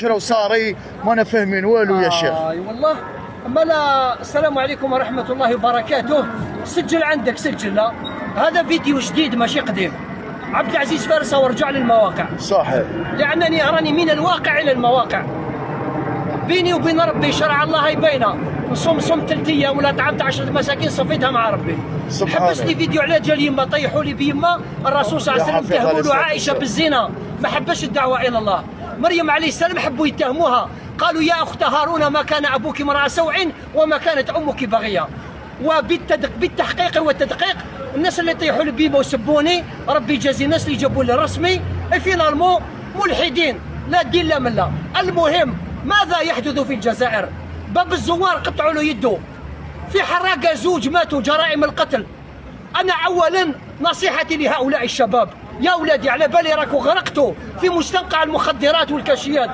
وصاري ما انا فاهمين والو يا شيخ. اي والله. اما لا، السلام عليكم ورحمه الله وبركاته. سجل عندك، سجل. لا هذا فيديو جديد ماشي قديم. عبد العزيز فارس ورجع للمواقع. صحيح. لانني اراني من الواقع الى المواقع. بيني وبين ربي شرع الله باينه. نصوم 3 ايام ولا طعمت 10 مساكين صفيتها مع ربي. حبس لي فيديو على جال يما طيحوا لي بيما الرسول صلى الله عليه وسلم تهموا له عائشه بالزنا، ما حبش الدعوه الى الله. مريم عليه السلام حبوا يتهموها، قالوا يا اخت هارون ما كان ابوك امرأ سوء وما كانت امك بغيه. وبالتحقيق والتدقيق الناس اللي طيحوا لي بيما وسبوني ربي يجازي الناس اللي جابوا لي الرسمي فينالمون ملحدين لا دين لا مله. المهم ماذا يحدث في الجزائر؟ باب الزوار قطعوا له يده، في حراقه زوج ماتوا جرائم القتل. انا اولا نصيحتي لهؤلاء الشباب، يا اولادي على بالي راكم غرقتوا في مستنقع المخدرات والكاشيات.